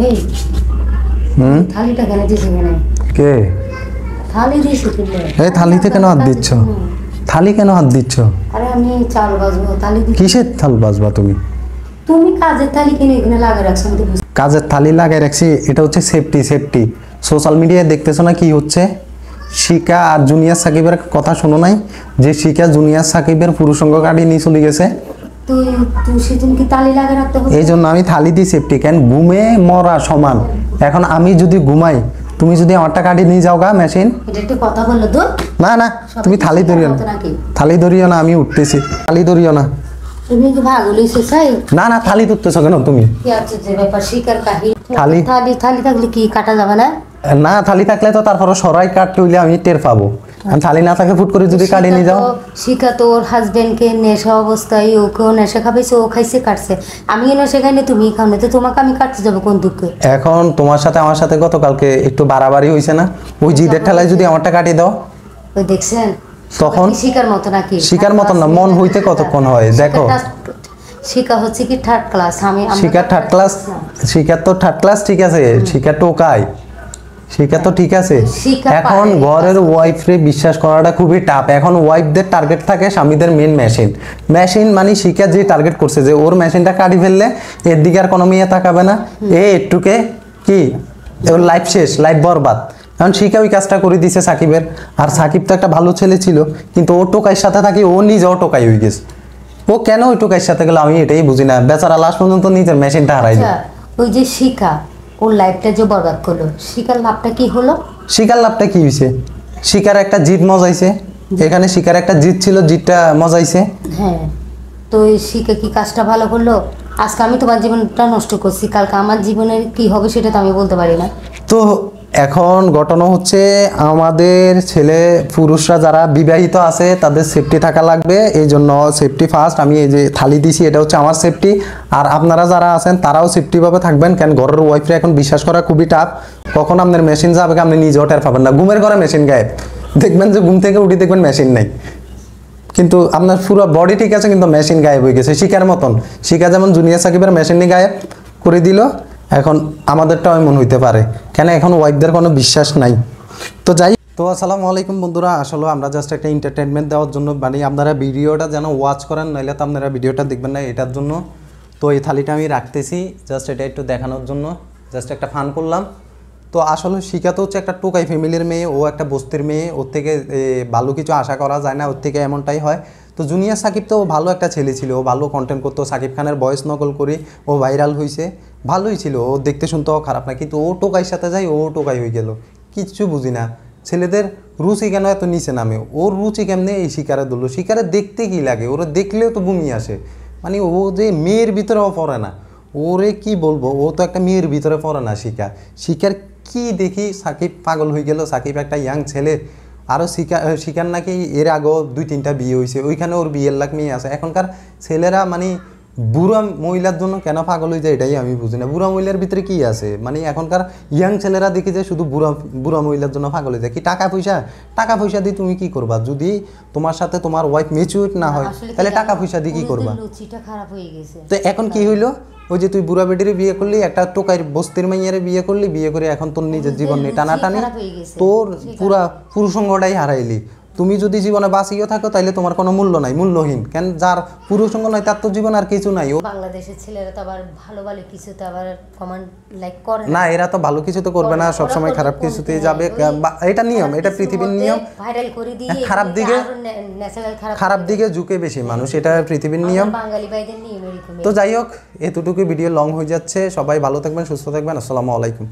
এই থালিটা কেন দিছিস কেন? কে থালি দিছিস কিলে? এই থালিতে কেন হাত দিচ্ছ? থালি কেন হাত দিচ্ছ? আরে আমি চাল বাজবো, থালি দিছি। কিসের থাল বাজবা তুমি? তুমি কাজের থালি কিনে এখানে লাগিয়ে রাখছো আমি তো বুঝি। কাজের থালি লাগিয়ে রাখছি, এটা হচ্ছে সেফটি। সোশ্যাল মিডিয়ায় দেখতেছো না কি হচ্ছে? শিকা আর জুনিয়র সাকিবের কথা শোনো নাই যে শিকা জুনিয়র সাকিবের পুরুষঙ্গ কাটিয়ে নিয়ে চলে গেছে? তুই সেদিন কি তালি লাগিয়ে রাখতে হবে? এই জন্য আমি থালি দিই সেফটি। কেন ঘুমে মরা সমান। এখন আমি যদি ঘুমাই, তুমি যদি আমারটা কাটিয়ে নিয়ে যাও গা মেশিন। এটা একটু কথা বললো তো? না তুমি থালি ধরিও না, থালি ধরিও না, আমি উঠতেছি। থালি ধরিও না। তুমি কি ভাগ লইছো চাই? না থালি ধরতেছো কেন তুমি? কি আছে যে ব্যাপার শিকার কাহি? থালি থাকলে কি কাটা যাবে না? না থালি থাকলে তো তারপরে সরাই কাটতে হইলে আমি টের পাবো। আমি থালি না থাকলে ফুট করে যদি কাটিয়ে নিয়ে যাও। শিখা তো ওর হাজবেন্ডকে নেশা অবস্থায় ওকেও নেশা খাবেছে, ও খাইছে কাটছে। আমিও নেশা খাইনি, তুমি খাও না, তো তোমাকে আমি কাটতে যাবো কোন দুঃখে? এখন তোমার সাথে আমার সাথে গতকালকে একটু বাড়াবাড়ি হয়েছে না? ওই জিদের ঠেলায় যদি আমারটা কাটিয়ে দাও, ওই দেখছেন তখন শিকার মতো নাকি? শিকার মতন না, মন হইতে কতক্ষণ হয় দেখো। শিকা হচ্ছে কি থার্ড ক্লাস? শিকার থার্ড ক্লাস? শিকার তো থার্ড ক্লাস, ঠিক আছে। শিকার টোকায়, শিকার তো ঠিক আছে। এখন ঘরের ওয়াইফরে বিশ্বাস করাটা খুবই টাফ। এখন ওয়াইফদের টার্গেট থাকে স্বামীদের মেন মেশিন মানে শিকার যে টার্গেট করছে যে ওর মেশিনটা কাটি ফেললে এর দিকে আর কোনো মেয়ে তাকাবে না, একটুকে কি ওর লাইফ শেষ, লাইফ বরবাদ। এখন শিকা ওই কাজটা করে দিছে সাকিবের। আর সাকিব তো একটা ভালো ছেলে ছিল, কিন্তু ও টোকাইয়ের সাথে থাকি ও নিজেও টোকাই হয়ে গেছে। ও কেন ওই টোকাইয়ের সাথে গেল আমি এটাই বুঝি না। বেচারা লাস্ট পর্যন্ত নিজের মেশিনটা হারাই যায়। ওই যে শিকা ওর লাইফটা যে বরবাদ করলো, শিকার লাভটা কি হলো? শিকার লাভটা কি হয়েছে? শিকার একটা জিত মজাইছে, এখানে শিকার একটা জিত ছিল, জিতটা মজাইছে। হ্যাঁ, তো এই শিকা কি কাজটা ভালো করলো? আজকে আমি তোমার জীবনটা নষ্ট করছি, কালকে আমার জীবনের কি হবে সেটা তো আমি বলতে পারি না। তো এখন ঘটনা হচ্ছে আমাদের ছেলে পুরুষরা যারা বিবাহিত আছে তাদের সেফটি থাকা লাগবে, এই জন্য সেফটি ফার্স্ট। আমি এই যে থালি দিছি এটা হচ্ছে আমার সেফটি। আর আপনারা যারা আছেন তারাও সেফটিভাবে থাকবেন। কেন ঘরের ওয়াইফরে এখন বিশ্বাস করা খুবই টাফ। কখন আপনার মেশিন যাবে আপনি নিজেও টের পাবেন না। ঘুমের ঘরে মেশিন গায়েব, দেখবেন যে ঘুম থেকে উঠে দেখবেন মেশিন নেই, কিন্তু আপনার পুরো বডি ঠিক আছে কিন্তু মেশিন গায়েব হয়ে গেছে। শিকার মতন, শিকা যেমন জুনিয়র সাকিবের মেশিন নিয়ে গায়েব করে দিল, এখন আমাদেরটাও এমন হইতে পারে। কেন এখন ওয়াইফদের কোনো বিশ্বাস নাই। তো যাই তো আসসালামু আলাইকুম বন্ধুরা, আসলে আমরা জাস্ট একটা এন্টারটেনমেন্ট দেওয়ার জন্য মানে আপনারা ভিডিওটা যেন ওয়াচ করেন, নাহলে তো আপনারা ভিডিওটা দেখবেন না, এটার জন্য। তো এই থালিটা আমি রাখতেছি জাস্ট এটা একটু দেখানোর জন্য, জাস্ট একটা ফান করলাম। তো আসলে শিখা তো হচ্ছে একটা টোকাই ফ্যামিলির মেয়ে, ও একটা বস্তির মেয়ে, ওর থেকে ভালো কিছু আশা করা যায় না, ওর থেকে এমনটাই হয়। তো জুনিয়র সাকিব তো ভালো একটা ছেলে ছিল, ও ভালো কন্টেন্ট করতো, সাকিব খানের ভয়েস নকল করে ও ভাইরাল হয়েছে, ভালোই ছিল, ও দেখতে শুনতেও খারাপ না। কিন্তু ও টোকাইয়ের সাথে যাই ও টোকাই হয়ে গেল, কিচ্ছু বুঝি না। ছেলেদের রুচি কেন এত নিচে নামে? ওর রুচি কেমনে এই শিকারে ধরলো? শিকারে দেখতে কি লাগে? ওরা দেখলেও তো বমি আসে। মানে ও যে মেয়ের ভিতরেও পড়ে না, ওরে কি বলবো, ও তো একটা মেয়ের ভিতরে পড়ে না। শিকার কি দেখি সাকিব পাগল হয়ে গেল। সাকিব একটা ইয়াং ছেলে, আরও শিকার নাকি এর আগেও 2-3টা বিয়ে হয়েছে, ওইখানে ওর বিয়ের লাখ মেয়ে আছে। এখনকার ছেলেরা মানে বুড়া মহিলার জন্য কেন পাগল হয়ে যায় এটাই আমি বুঝি না। বুড়া মহিলার ভিতরে কি আছে? মানে এখনকার ইয়াং ছেলেরা দেখি যে শুধু বুড়া মহিলার জন্য পাগল হয়ে যায়। কি টাকা পয়সা দিয়ে তুমি কি করবা? যদি তোমার সাথে তোমার ওয়াইফ ম্যাচিউর না হয় তাহলে টাকা পয়সা দিয়ে কি করবা? তো এখন কি হইলো, ওই যে তুই বুড়া বেটিরে বিয়ে করলি, একটা টোকাইয়ের বস্তির মাইয়ারে বিয়ে করলি, বিয়ে করে এখন তোর নিজের জীবন নেই, টানাটানি, তোর পুরা পুরুষঙ্গটাই হারাইলি। তুমি যদি জীবনে বাঁচিয়ে থাকো তাইলে তোমার কোনো মূল্য নাই, মূল্যহীন। কেন যার পুরুষঙ্গ নাই তার তো জীবন আর কিছু নাই। বাংলাদেশের ছেলেরা তো আবার ভালো ভালো কিছুতে আবার কমেন্ট লাইক করে না, এরা তো ভালো কিছু তো করবে না, সবসময় খারাপ কিছুতেই যাবে। এটা নিয়ম, এটা পৃথিবীর নিয়ম। ভাইরাল করে দিয়ে খারাপ দিকে ঝুঁকে বেশি মানুষ, এটা পৃথিবীর নিয়ম। বাঙালি ভাইদের নিয়ম এরকম। তো যাই হোক, এতটুকু ভিডিও লং হয়ে যাচ্ছে। সবাই ভালো থাকবেন, সুস্থ থাকবেন। আসসালামু আলাইকুম।